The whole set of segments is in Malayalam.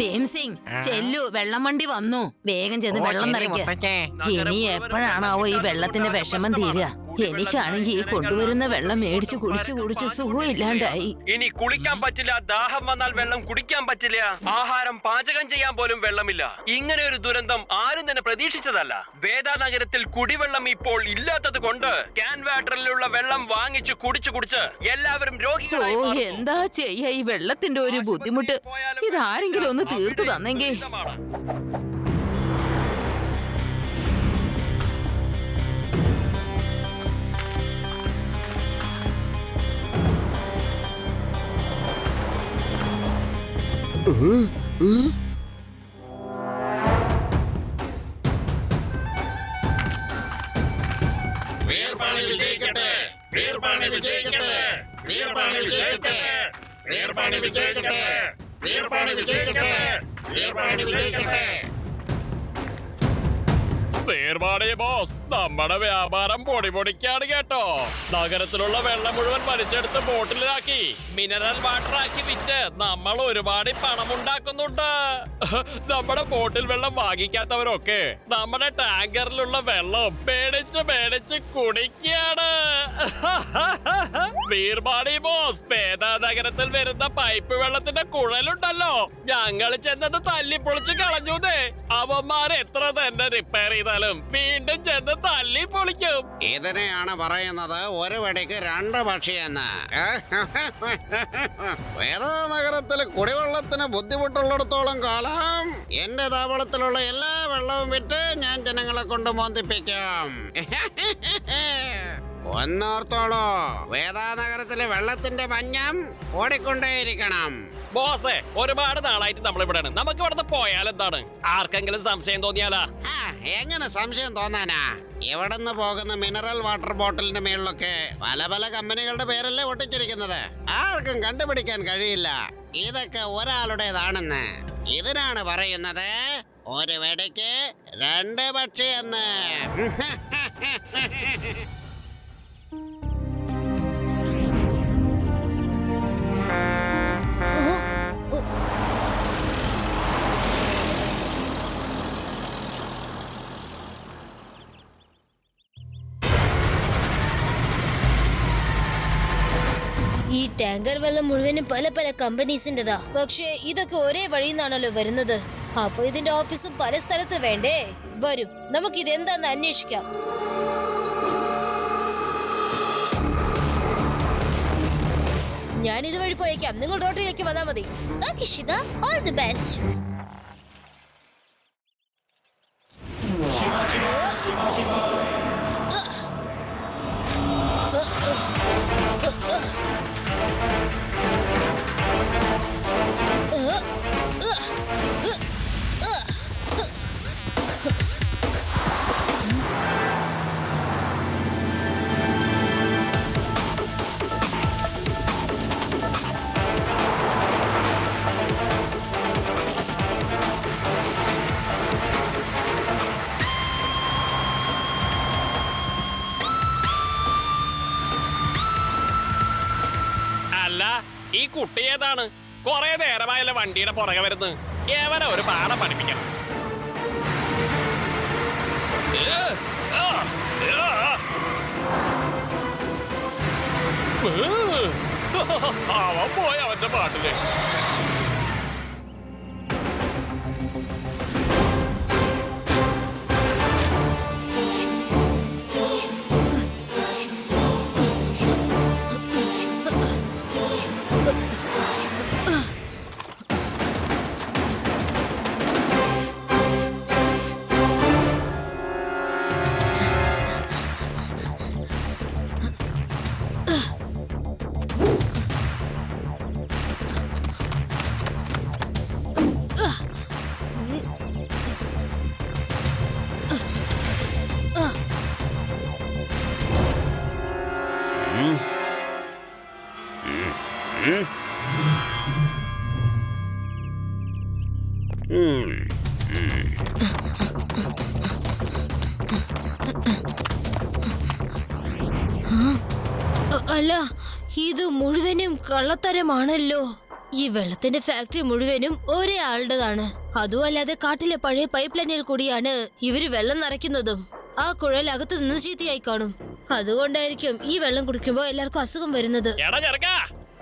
ഭീംസിംഗ് ചെല്ലു, വെള്ളം വണ്ടി വന്നു. വേഗം ചെന്ന് വെള്ളം നിറയ്ക്ക. ഇനി എപ്പോഴാണാവോ ഈ വെള്ളത്തിന്റെ വിഷമം തീരുക? എനിക്കാണെങ്കിൽ ഈ കൊണ്ടുവരുന്ന വെള്ളം മേടിച്ച് കുടിച്ച് സുഖം ഇല്ലാണ്ടായി. ഇനി കുളിക്കാൻ പറ്റില്ല, ദാഹം വന്നാൽ വെള്ളം കുടിക്കാൻ പറ്റില്ല, ആഹാരം പാചകം ചെയ്യാൻ പോലും വെള്ളമില്ല. ഇങ്ങനെ ഒരു ദുരന്തം ആരും തന്നെ പ്രതീക്ഷിച്ചതല്ല. വേദാനഗരത്തിൽ കുടിവെള്ളം ഇപ്പോൾ ഇല്ലാത്തത് കൊണ്ട് ക്യാൻ വാട്ടറിലുള്ള വെള്ളം വാങ്ങിച്ച് കുടിച്ച് എല്ലാവരും രോഗികളായി. എന്താ ചെയ്യാ ഈ വെള്ളത്തിന്റെ ഒരു ബുദ്ധിമുട്ട്? ഇതാരെങ്കിലും ഒന്ന് തീർത്തു തന്നെങ്കിൽ. ബോസ്, നമ്മുടെ വ്യാപാരം പൊടിപൊടിക്കാണ് കേട്ടോ. നഗരത്തിലുള്ള വെള്ളം മുഴുവൻ വലിച്ചെടുത്ത് ബോട്ടിലാക്കി മിനറൽ വാട്ടർ ആക്കി വിറ്റ് നമ്മൾ ഒരുപാട് പണം ഉണ്ടാക്കുന്നുണ്ട്. നമ്മുടെ ബോട്ടിൽ വെള്ളം വാങ്ങിക്കാത്തവരൊക്കെ നമ്മുടെ ടാങ്കറിലുള്ള വെള്ളം മേടിച്ച് കുടിക്കാണ്. വീർപാടി ബോസ്, പേദാനഗരത്തിൽ വരുന്ന പൈപ്പ് വെള്ളത്തിന്റെ കുഴലുണ്ടല്ലോ, ഞങ്ങൾ ചെന്നത് തല്ലിപ്പൊളിച്ച് കളഞ്ഞൂന്നേ. അവന്മാർ എത്ര തന്നെ റിപ്പയർ ചെയ്താലും വീണ്ടും ചെന്ന് തല്ലി പൊളിക്കും. ഇതിനെയാണ് പറയുന്നത് ഒരു വെടിക്ക് രണ്ട് പക്ഷിയെന്ന്. വേദാനഗരത്തിൽ കുടിവെള്ളത്തിന് ബുദ്ധിമുട്ടുള്ളിടത്തോളം കാലം എന്റെ താവളത്തിലുള്ള എല്ലാ വെള്ളവും വിറ്റ് ഞാൻ ജനങ്ങളെ കൊണ്ട് മോന്തിപ്പിക്കും. ഒന്നോർത്തോളൂ, വേദാനഗരത്തിലെ വെള്ളത്തിന്റെ മഞ്ഞം ഓടിക്കൊണ്ടേയിരിക്കണം. ബോസേ, ഒരുപാട് നാളായിട്ട് നമ്മളിവിടെയാണ്. നമുക്ക് ഇവിടുന്ന് പോയാലെന്താണ്? ആർക്കെങ്കിലും സംശയം തോന്നിയാലാ? എങ്ങനെ സംശയം തോന്നാനാ? ഇവിടുന്ന് പോകുന്ന മിനറൽ വാട്ടർ ബോട്ടിലിന്റെ മേളിലൊക്കെ പല പല കമ്പനികളുടെ പേരല്ലേ ഒട്ടിച്ചിരിക്കുന്നത്. ആർക്കും കണ്ടുപിടിക്കാൻ കഴിയില്ല ഇതൊക്കെ ഒരാളുടേതാണെന്ന്. ഇതിനാണ് പറയുന്നത് ഒരു വെടിക്ക് രണ്ട് പക്ഷി എന്ന്. ഈ ടാങ്കർ വെള്ളം മുഴുവനും പല പല കമ്പനീസിന്റെതാ. പക്ഷേ ഇതൊക്കെ ഒരേ വഴിന്നാണല്ലോ വരുന്നത്. അപ്പൊ ഇതിന്റെ ഓഫീസും പല സ്ഥലത്ത് വേണ്ടേ? വരൂ, നമുക്ക് ഇതെന്താന്ന് അന്വേഷിക്കാം. ഞാൻ ഇതുവഴി പോയേക്കാം, നിങ്ങൾ റോഡിലേക്ക് വന്നാൽ മതി. Okay Shiva, all the best. ഈ കുട്ടി ഏതാണ്? കൊറേ നേരമായല്ലോ വണ്ടിയുടെ പുറകെ വരുന്നത്. ഏവനെ ഒരു പാഠം പഠിപ്പിക്കണം. അവൻ പോയി അവന്റെ പാട്ടില്. അല്ല, ഇത് മുഴുവനും കള്ളത്തരമാണല്ലോ. ഈ വെള്ളത്തിന്റെ ഫാക്ടറി മുഴുവനും ഒരേ ആളുടേതാണ്. അതുമല്ലാതെ കാട്ടിലെ പഴയ പൈപ്പ് ലൈനിൽ കൂടിയാണ് ഇവര് വെള്ളം നിറയ്ക്കുന്നതും. ആ കുഴൽ അകത്ത് നിന്ന് ചീത്തയായി കാണും. അതുകൊണ്ടായിരിക്കും ഈ വെള്ളം കുടിക്കുമ്പോ എല്ലാവർക്കും അസുഖം വരുന്നത്. എടാ ചെറുക്കാ,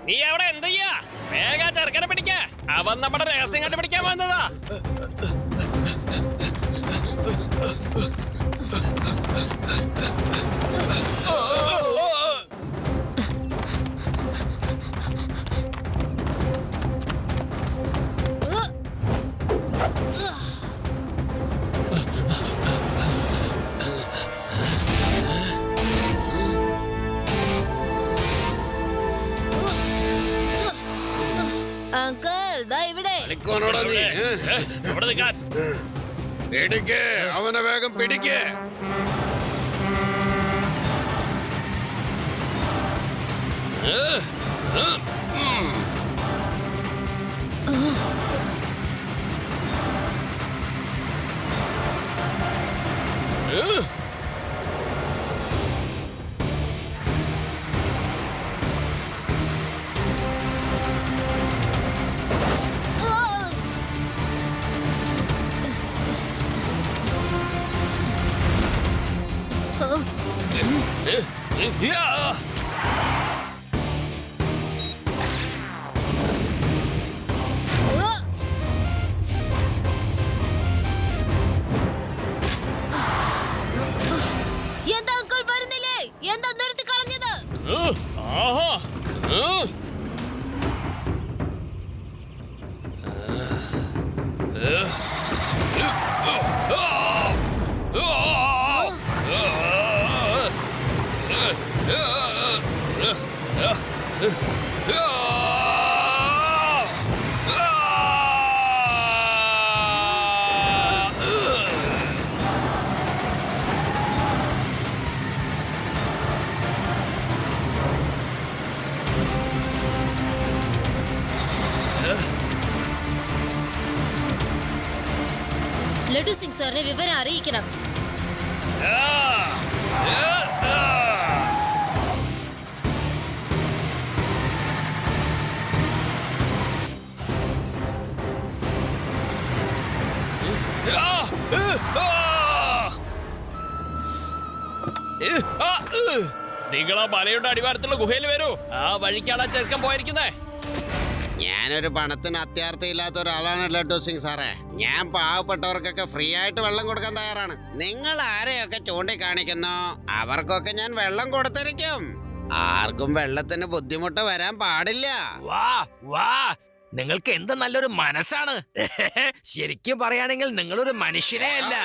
നീ അവിടെ എന്ത് ചെയ്യാ? വേഗം ചെറുക്കനെ പിടിക്ക. അവൻ നമ്മുടെ രഹസ്യം കണ്ടുപിടിക്കാൻ വന്നതാ. അങ്കിൾ, ദാ ഇവിടെ. കളിക്കുവാനോടാ നീ? ഇവിടെ നിൽക്കാൻ. പിടിക്ക്, അവനെ വേഗം പിടിക്ക്. എന്താ അങ്കിൾ വരുന്നില്ലേ? എന്താ നിർത്തി കളഞ്ഞത്? ആഹാ. ലഡു സിംഗ് സാറിനെ വിവരം അറിയിക്കണം. നിങ്ങളാ മലയുടെ അടിവാരത്തുള്ള ഗുഹയിൽ വരൂ. ആ വഴിക്കാണ് ആ ചെറുക്കൻ പോയിരിക്കുന്നേ. ഞാനൊരു പണത്തിന് അത്യാർത്ഥിയില്ലാത്ത ഒരാളാണ് ലഡു സിംഗ് സാറേ. ഞാൻ പാവപ്പെട്ടവർക്കൊക്കെ ഫ്രീ ആയിട്ട് വെള്ളം കൊടുക്കാൻ തയ്യാറാണ്. നിങ്ങൾ ആരെയൊക്കെ ചൂണ്ടിക്കാണിക്കുന്നു അവർക്കൊക്കെ ഞാൻ വെള്ളം കൊടുത്തിരിക്കും. ആർക്കും വെള്ളത്തിന് ബുദ്ധിമുട്ട് വരാൻ പാടില്ല. വാ വാ, നിങ്ങൾക്ക് എന്ത് നല്ലൊരു മനസ്സാണ്. ശരിക്കും പറയുകയാണെങ്കിൽ നിങ്ങളൊരു മനുഷ്യനേ അല്ല,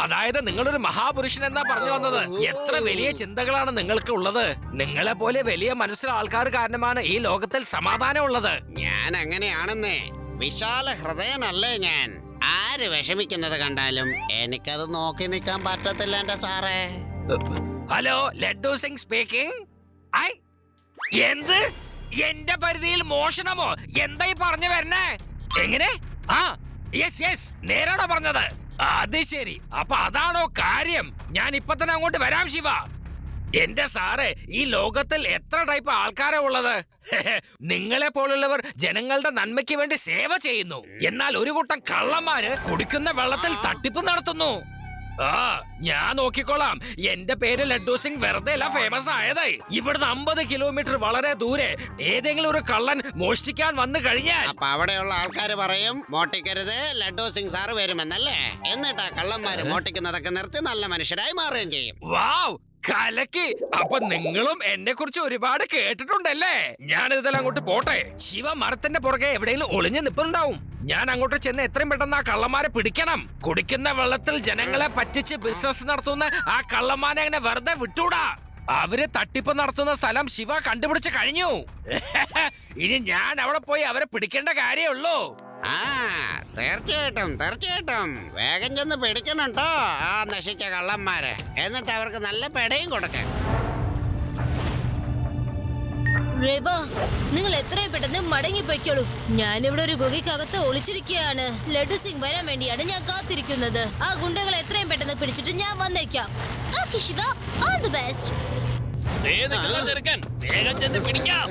അതായത് നിങ്ങളൊരു മഹാപുരുഷൻ എന്നാ പറഞ്ഞു വന്നത്. എത്ര വലിയ ചിന്തകളാണ് നിങ്ങൾക്ക് ഉള്ളത്. നിങ്ങളെ പോലെ വലിയ മനസ്സിലുള്ള ആൾക്കാർ കാരണമാണ് ഈ ലോകത്തിൽ സമാധാനം ഉള്ളത്. ഞാൻ അങ്ങനെയാണെന്നേ, വിശാല ഹൃദയനല്ലേ ഞാൻ. ആര് വിഷമിക്കുന്നത് കണ്ടാലും എനിക്കത് നോക്കി നിൽക്കാൻ പറ്റത്തില്ല എന്റെ സാറേ. Hello, laddu Singh speaking. I, എന്ത്? എന്റെ പരിധിയിൽ മോഷണമോ? എന്തായി പറഞ്ഞു വരണേ? എങ്ങനെ? ആ, യെസ് യെസ്, നേരാണോ പറഞ്ഞത്? അത് ശരി, അപ്പൊ അതാണോ കാര്യം? ഞാൻ ഇപ്പൊ തന്നെ അങ്ങോട്ട് വരാം ശിവ. എന്റെ സാറേ, ഈ ലോകത്തിൽ എത്ര ടൈപ്പ് ആൾക്കാരാ ഉള്ളത്. നിങ്ങളെ പോലുള്ളവർ ജനങ്ങളുടെ നന്മയ്ക്ക് വേണ്ടി സേവ ചെയ്യുന്നു. എന്നാൽ ഒരു കൂട്ടം കള്ളന്മാര് കുടിക്കുന്ന വെള്ളത്തിൽ തട്ടിപ്പ് നടത്തുന്നു. ആ, ഞാൻ നോക്കിക്കോളാം. എന്റെ പേര് ലഡു സിംഗ് വെറുതെ അല്ല ഫേമസ് ആയത്. ഇവിടുന്ന് 50 കിലോമീറ്റർ വളരെ ദൂരെ ഏതെങ്കിലും ഒരു കള്ളൻ മോഷ്ടിക്കാൻ വന്നു കഴിഞ്ഞാൽ അപ്പൊ അവിടെയുള്ള ആൾക്കാര് പറയും മോട്ടിക്കരുത്, ലഡു സിംഗ് സാറ് വരുമെന്നല്ലേ. എന്നിട്ടാ കള്ളന്മാര് മോട്ടിക്കുന്നതൊക്കെ നിർത്തി നല്ല മനുഷ്യരായി മാറുകയും ചെയ്യും. വാവ്, കലക്കി. അപ്പൊ നിങ്ങളും എന്നെ കുറിച്ച് ഒരുപാട് കേട്ടിട്ടുണ്ടല്ലേ. ഞാൻ ഇതെല്ലാം അങ്ങോട്ട് പോട്ടെ. ശിവ മരത്തിന്റെ പുറകെ എവിടെയെങ്കിലും ഒളിഞ്ഞു നിൽപ്പുണ്ടാവും. ഞാൻ അങ്ങോട്ട് ചെന്ന് എത്രയും പെട്ടെന്ന് ആ കള്ളന്മാരെ പിടിക്കണം. കുടിക്കുന്ന വെള്ളത്തിൽ ജനങ്ങളെ പറ്റിച്ച് ബിസിനസ് നടത്തുന്ന ആ കള്ളന്മാരെ അങ്ങനെ വെറുതെ വിട്ടൂടാ. അവര് തട്ടിപ്പ് നടത്തുന്ന സ്ഥലം ശിവ കണ്ടുപിടിച്ച് കഴിഞ്ഞു. ഇനി ഞാൻ അവിടെ പോയി അവരെ പിടിക്കേണ്ട കാര്യമുള്ളൂ. ആ, തീർച്ചയായിട്ടും തീർച്ചയായിട്ടും വേഗം ചെന്ന് പിടിക്കണം ട്ടോ ആ നശിച്ച കള്ളന്മാരെ. എന്നിട്ട് അവർക്ക് നല്ല പെടയും കൊടുക്കാം. റേബ, നിങ്ങൾ എത്രയും പെട്ടെന്ന് മടങ്ങിപ്പോയിക്കോളൂ. ഞാനിവിടെ ഒരു ഗുഹയ്ക്കകത്ത് ഒളിച്ചിരിക്കുകയാണ്. ലഡു സിംഗ് വരാൻ വേണ്ടിയാണ് ഞാൻ കാത്തിരിക്കുന്നത്. ആ ഗുണ്ടകളെ എത്രയും പെട്ടെന്ന് പിടിച്ചിട്ട് ഞാൻ വന്നേക്കാം. Okay Shiva, all the best. ദേ നിൽക്കുന്ന ചെറുക്കൻ, വേഗം ചെന്ന് പിടിക്കാം.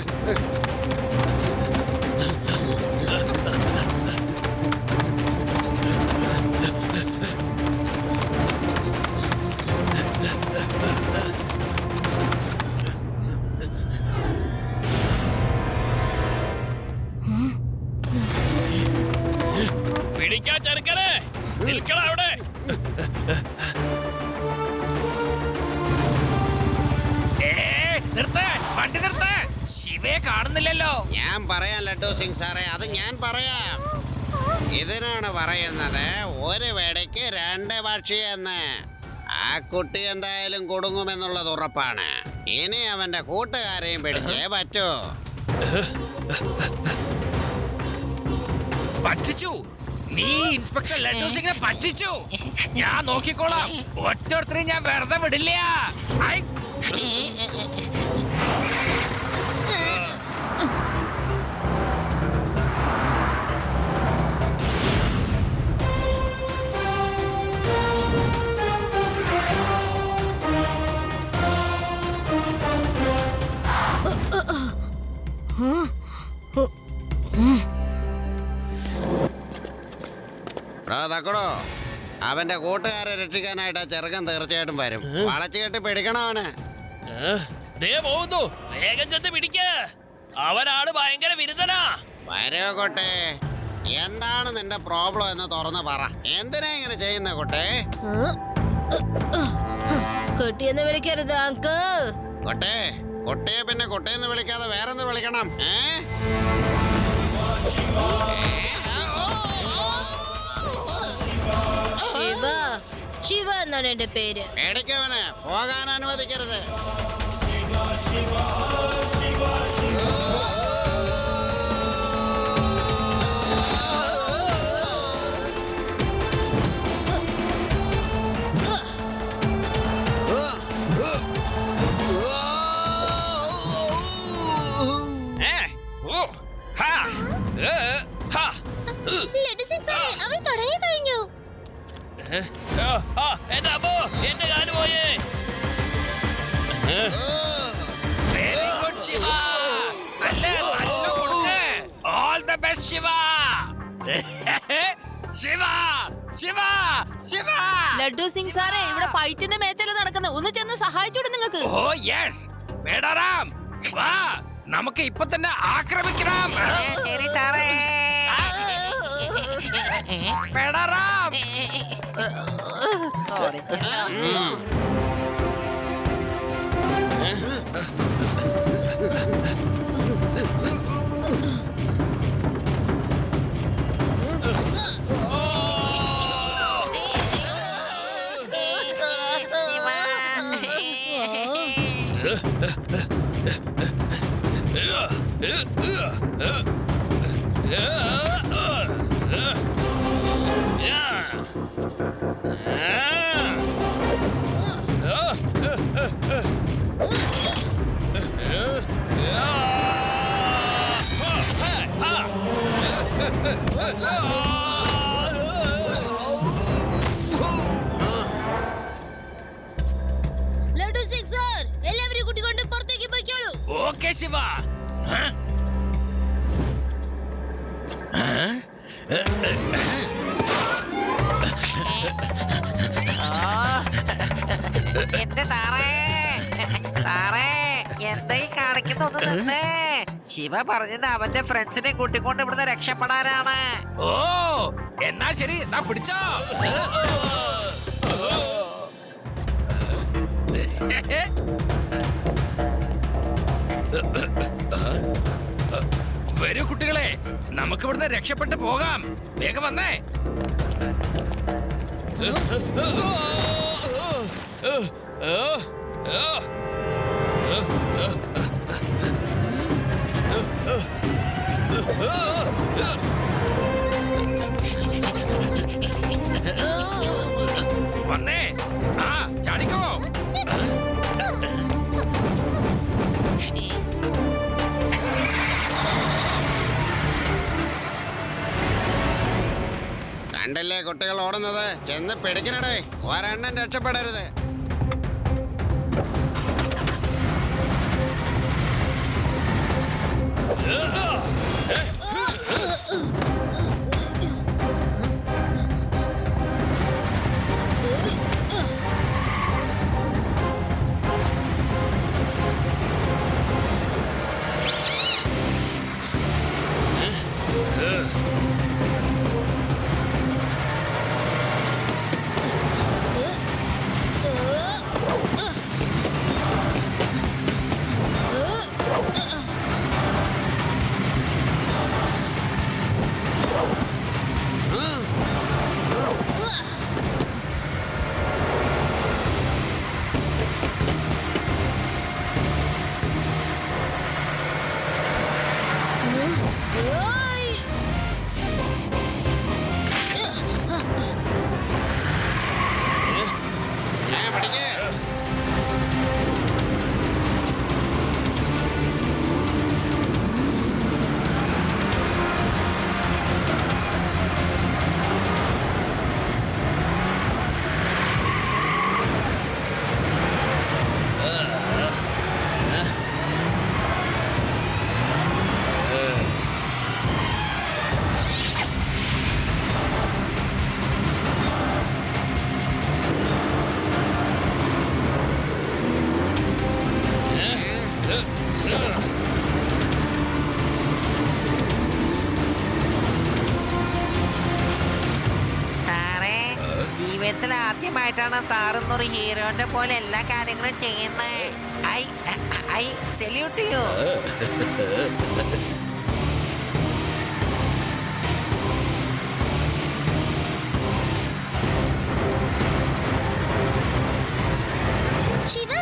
പിടിക്കാ ചെറുക്കനെ, നിൽക്കണ അവിടെ. നിർത്ത്, വണ്ടി നിർത്ത്. ശിവയെ കാണുന്നില്ലല്ലോ. ഞാൻ പറയാം ലഡ്ഡു സിംഗ് സാറേ, അത് ഞാൻ പറയാം. ഇതിനാണ് പറയുന്നത് ഒരു വെടിക്ക് രണ്ട് പക്ഷി എന്ന്. ആ കുട്ടി എന്തായാലും കുടുങ്ങുമെന്നുള്ളത് ഉറപ്പാണ്. ഇനി അവന്റെ കൂട്ടുകാരെയും പിടിച്ചേ പറ്റൂ. പറ്റിച്ചു. നീ ഇൻസ്പെക്ടർ ലഡ്ഡു സിംഗിനെ പറ്റിച്ചു. ഞാൻ നോക്കിക്കോളാം. ഒറ്റൊരുത്തരെയും ഞാൻ വെറുതെ വിടില്ല. ഐ. തക്കടോ, അവന്റെ കൂട്ടുകാരെ രക്ഷിക്കാനായിട്ട് ആ ചെറുക്കൻ തീർച്ചയായിട്ടും വരും. വളച്ചു കെട്ടി പിടിക്കണം അവന്. ദേ പോകുന്നു, വേഗം ചെന്ന് പിടിക്ക. അവനാണ് ഭയങ്കര വിരുദ്ധനാ. വരോ കൊട്ടെ, എന്താണ് നിന്റെ പ്രോബ്ലം എന്ന് തുറന്ന് പറ. എന്തിനാ ഇങ്ങനെ ചെയ്യുന്ന കൊട്ടെ? കുട്ടിയെന്ന് വിളിക്കരുത് അങ്കിൾ. കൊട്ടെ, കൊട്ടയെ പിന്നെ കൊട്ടയെന്ന് വിളിക്കാതെ വേറെന്ന് വിളിക്കണം. ശിവ, ശിവ എന്നാണ് എന്റെ പേര്. പേടിക്കവന്, പോകാൻ അനുവദിക്കരുത്. ലഡു സിംഗ് സാറേ, അവർ തുടങ്ങി കഴിഞ്ഞു. എന്റെ അമ്മോ, എന്റെ കാല് പോയേ. Very good Shiva. നല്ല കൊടുക്ക്. All the best Shiva. Shiva, Shiva, Shiva. Laddu Singh സാറേ, ഇവിടെ ഫൈറ്റിന്റെ മേച്ചല് നടക്കുന്നത്. ഒന്ന് ചെന്ന് സഹായിച്ചൂടെ നിങ്ങൾക്ക്? ഓ യെസ്, മേഡറാം വാ, നമുക്ക് ഇപ്പൊ തന്നെ ആക്രമിക്കണം. ശരി സാറേ. മേഡറാം. ലഡു സിംഗ് സാർ, എല്ലാവരും കൂട്ടിക്കൊണ്ട് പുറത്തേക്ക് പോയിക്കോളൂ. ഓക്കെ ശിവ. എന്റെ സാറേ, സാറേ എന്തായി കാണിക്കുന്നൊന്ന് നിന്നേ. ശിവ പറഞ്ഞത് അവന്റെ ഫ്രണ്ട്സിനെ കൂട്ടിക്കൊണ്ട് ഇവിടുന്ന് രക്ഷപ്പെടാനാണ്. ഓ എന്നാ ശരി, എന്നാ പിടിച്ചോ. വരൂ കുട്ടികളെ, നമുക്ക് ഇവിടുന്ന് രക്ഷപ്പെട്ട് പോകാം. വേഗം വന്നേ. വന്നേ. ആ ചാടിക്കോ. കുട്ടികൾ ഓടുന്നത്? ചെന്ന് പിടിക്കണടേ, ഒരെണ്ണം രക്ഷപ്പെടരുത്. പഠിക്കേ. സാറേ, ജീവിതത്തിൽ ആദ്യമായിട്ടാണ് സാർ എന്നൊരു ഹീറോന്റെ പോലെ എല്ലാ കാര്യങ്ങളും ചെയ്യുന്നത്. I salute U. ശിവ,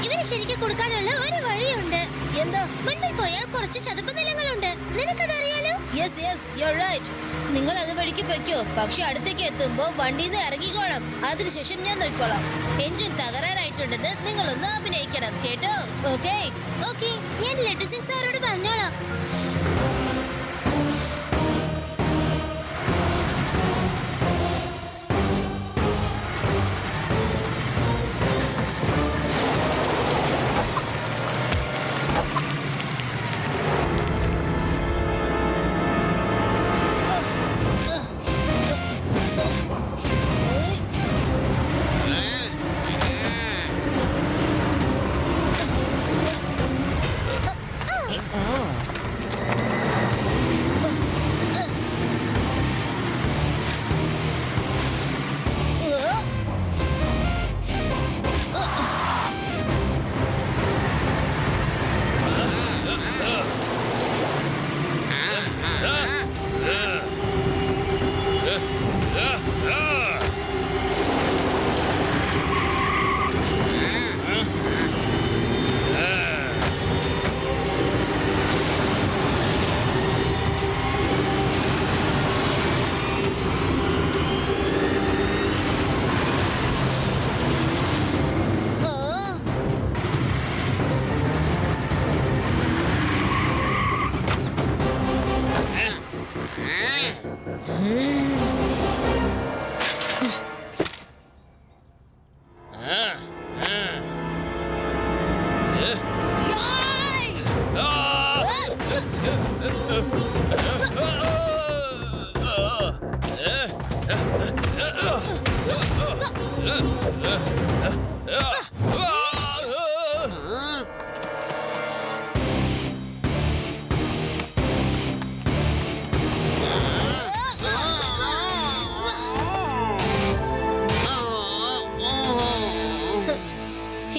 ഇവന് ശരിക്കും കൊടുക്കാനുള്ള ഒരു വഴിയുണ്ട്. എന്തോ? മുൻപിൽ പോയാൽ കുറച്ച് ചതുപ്പ് നിലങ്ങളുണ്ട്. നിനക്കതറിയാലോ? Yes yes, you are right. നിങ്ങൾ അത് വഴിക്ക് പൊയ്ക്കോ. പക്ഷെ അടുത്തേക്ക് എത്തുമ്പോ വണ്ടിയിൽ നിന്ന് ഇറങ്ങിക്കോളാം. അതിനുശേഷം ഞാൻ നോക്കിക്കോളാം. എഞ്ചിൻ തകരാറായിട്ടുണ്ടെന്ന് നിങ്ങളൊന്ന് അഭിനയിക്കണം, കേട്ടോ? ഓക്കെ ഓക്കെ, ഞാൻ ലഡ്ഡു സിംഗ് സാറോട് പറഞ്ഞോളാം.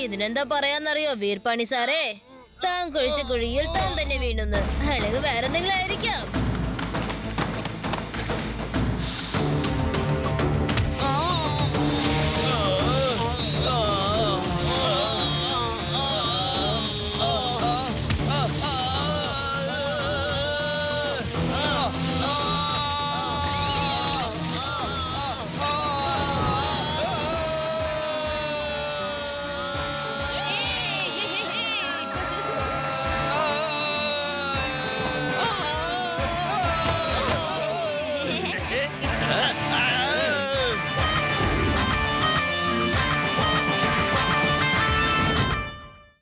ഇതിനെന്താ പറയാന്നറിയോ വീർപ്പാണി സാറേ? താൻ കുഴിച്ച കുഴിയിൽ താൻ തന്നെ വീണുന്ന്. അല്ലെങ്കിൽ വേറെന്തെങ്കിലും ആയിരിക്കാം.